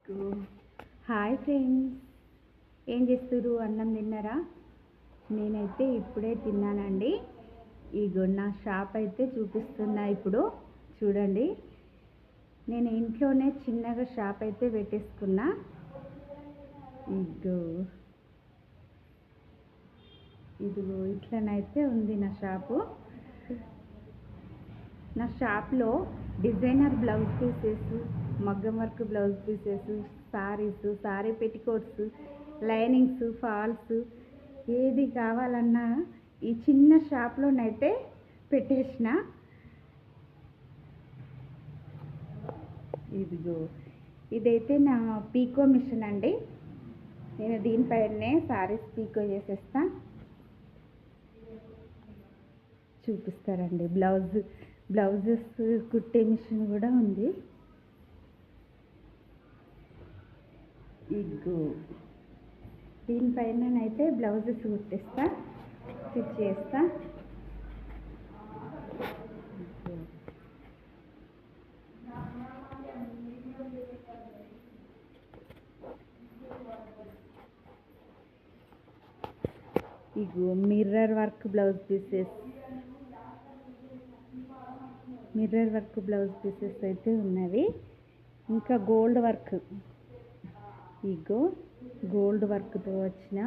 Hi friends, ఏం చేస్తున్నారు? అన్నం తిన్నారా? నేనైతే ఇప్పుడే తిన్నానండి. ఇగో నా షాప్ అయితే చూపిస్తున్నా. ఇప్పుడు చూడండి, నేను ఇంట్లోనే చిన్నగా షాప్ అయితే పెట్టేసుకున్నా. ఇదిగో ఇట్లనైతే ఉంది నా షాపు. నా షాప్లో డిజైనర్ బ్లౌజ్ పీసెస్, మగ్గం work blouse pieces, saris, sari petticoats, linings, falls ఏది కావాలన్నా ఈ చిన్న షాప్లోనైతే పెట్టేసిన. ఇదిగో ఇదైతే నా పీకో మిషన్ అండి. నేను దీనిపైనే సారీస్ పీకో చేసేస్తా. చూపిస్తారండి. బ్లౌజెస్ కుట్టే మిషన్ కూడా ఉంది. ఇగో దీనిపైననైతే బ్లౌజెస్ కుట్టిస్తా, స్టిచ్ చేస్తా. ఇగో మిర్రర్ వర్క్ బ్లౌజ్ పీసెస్ అయితే ఉన్నవి. ఇంకా గోల్డ్ వర్క్, ఇగో గోల్డ్ వర్క్తో వచ్చిన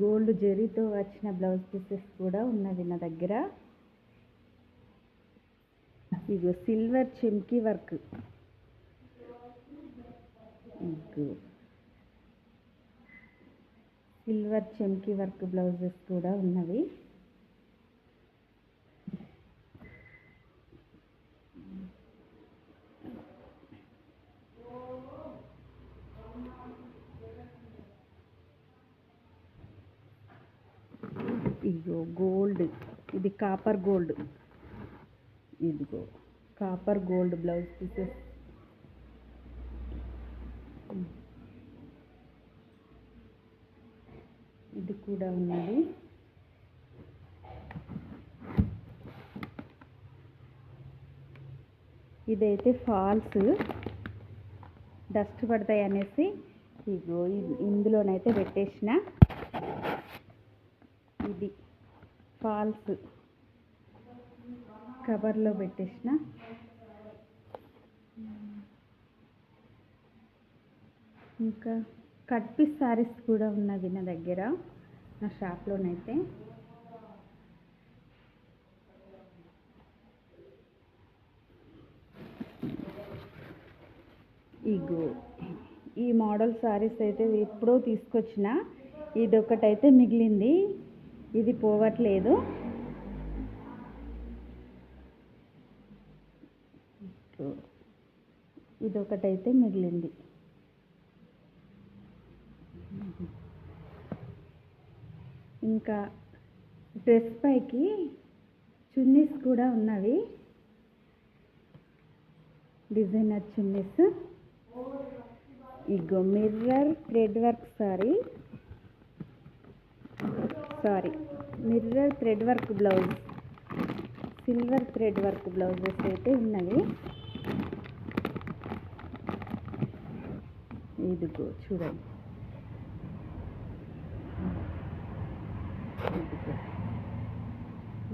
గోల్డ్ జరీతో వచ్చిన బ్లౌజ్ పీసెస్ కూడా ఉన్నవి నా దగ్గర. ఇగో సిల్వర్ చెమ్కీ వర్క్, ఇగో సిల్వర్ చెమ్కీ వర్క్ బ్లౌజెస్ కూడా ఉన్నవి. ఇగో గోల్డ్, ఇది కాపర్ గోల్డ్. ఇదిగో కాపర్ గోల్డ్ బ్లౌజ్ పీసెస్. ఇది కూడా ఉన్నది. ఇదైతే ఫాల్స్, డస్ట్ పడతాయి అనేసి ఇగో ఇందులోనైతే పెట్టేసిన. ఇది ఫాల్స్ కవర్లో పెట్టేసిన. ఇంకా కట్ పీస్ సారీస్ కూడా ఉన్నది నా దగ్గర, నా షాప్లోనైతే. ఇగో ఈ మోడల్ సారీస్ అయితే ఎప్పుడో తీసుకొచ్చిన. ఇది ఒకటైతే మిగిలింది, ఇది పోవట్లేదు. ఇది ఒకటైతే మిగిలింది. ఇంకా డ్రెస్ పైకి చున్నీస్ కూడా ఉన్నవి, డిజైనర్ చున్నీస్. ఇగో mirror thread work mirror thread work blouse, silver thread work blouses అయితే ఉన్నవి. ఇదిగో చూడండి,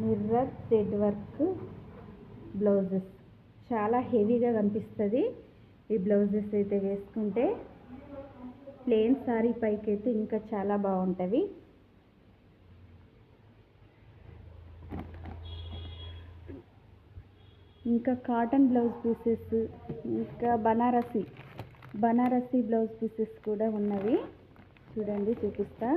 మిర్రర్ థ్రెడ్ వర్క్ బ్లౌజెస్ చాలా హెవీగా కనిపిస్తుంది. ఈ బ్లౌజెస్ అయితే వేసుకుంటే ప్లెయిన్ సారీ పైకి అయితే ఇంకా చాలా బాగుంటుంది. ఇంకా కాటన్ బ్లౌజ్ పీసెస్, ఇంకా బనారసి బ్లౌజ్ పీసెస్ కూడా ఉన్నవి. చూడండి, చూపిస్తా.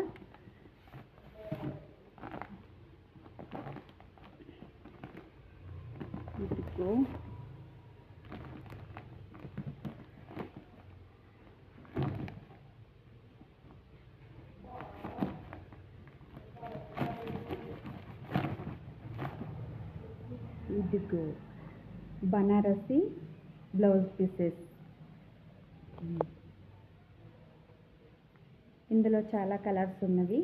ఇదిగో బనారసి బ్లౌజ్ పీసెస్. ఇందులో చాలా కలర్స్ ఉన్నవి.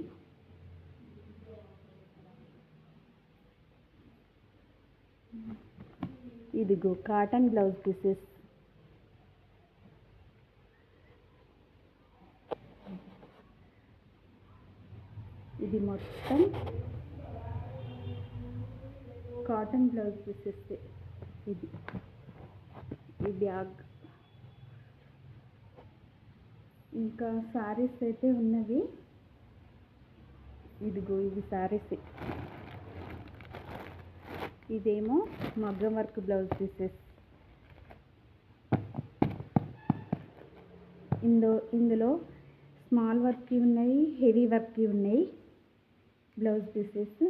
ఇదిగో కాటన్ బ్లౌజ్ పీసెస్. ఇది మొత్తం కాటన్ బ్లౌజ్ పీసెస్. ఇది ఈ బ్యాగ్. ఇంకా సారీస్ అయితే ఉన్నవి. ఇదిగో ఇవి సారీస్. ఇదేమో మగ్గం వర్క్ బ్లౌజ్ పీసెస్. ఇందులో స్మాల్ వర్క్ ఉన్నాయి, హెవీ వర్క్ ఉన్నాయి బ్లౌజ్ పీసెస్.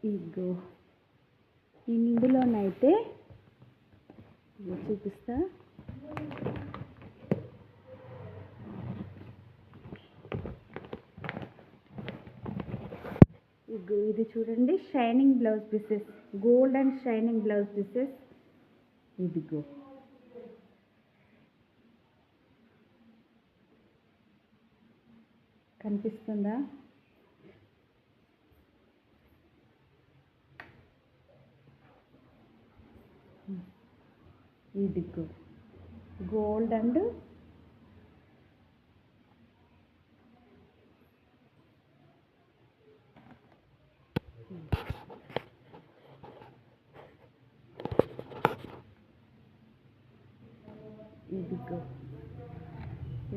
ఇదిగో ఇందులోనైతే చూపిస్తా. ఇది చూడండి, shining blouse pieces, gold and shining blouse pieces. ఇదిగో కనిపిస్తుందా? ఇదిగో గోల్డ్ అండ్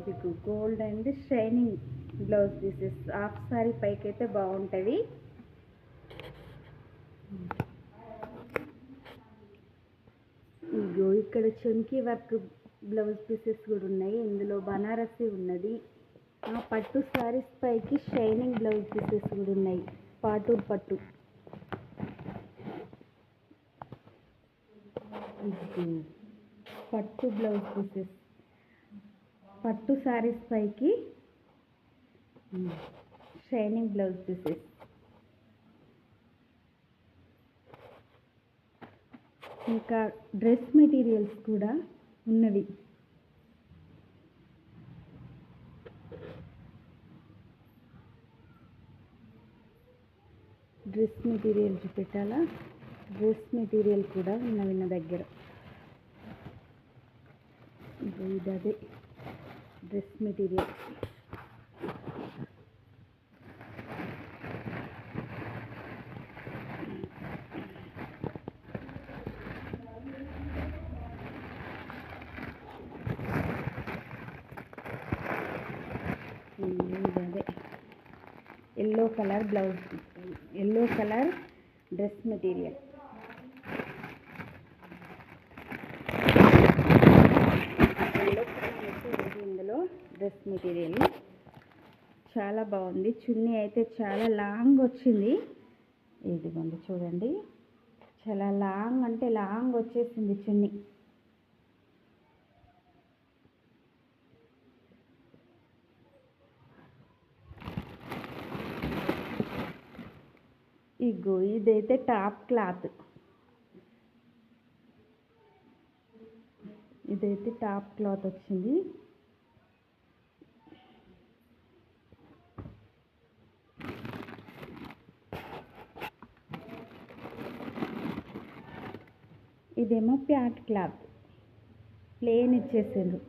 ఇదిగో gold and shining blouse pieces. Half sorry పైకి అయితే బాగుంటుంది. ఇదిగో ఇక్కడ చంకీ వర్క్ బ్లౌజ్ పీసెస్ కూడా ఉన్నాయి. ఇందులో బనారసి ఉన్నది. పట్టు సారీస్ పైకి షైనింగ్ బ్లౌజ్ పీసెస్ కూడా ఉన్నాయి. పాటూర్ పట్టు. పట్టు బ్లౌజ్ పీసెస్, పట్టు సారీస్ పైకి షైనింగ్ బ్లౌజ్ పీసెస్. ఇంకా డ్రెస్ మెటీరియల్స్ కూడా ఉన్నవి. డ్రెస్ మెటీరియల్ చూపెట్టాలా? డ్రెస్ మెటీరియల్ కూడా ఉన్నవి నా దగ్గర. ఇదే డ్రెస్ మెటీరియల్. ఇదే yellow colour blouse, yellow colour dress material. ఇందులో డ్రెస్ మెటీరియల్ చాలా బాగుంది. చున్నీ అయితే చాలా లాంగ్ వచ్చింది. ఇదిగోండి చూడండి, చాలా లాంగ్ అంటే లాంగ్ వచ్చేసింది చున్నీ. ఇగో ఇదైతే టాప్ క్లాత్. ఇదైతే టాప్ క్లాత్ వచ్చింది. ఇదేమో ప్యాట్ క్లాత్, ప్లేన్ ఇచ్చేసిండ్రు.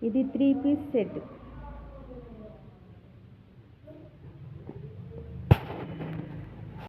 ఇది 3 పీస్ సెట్.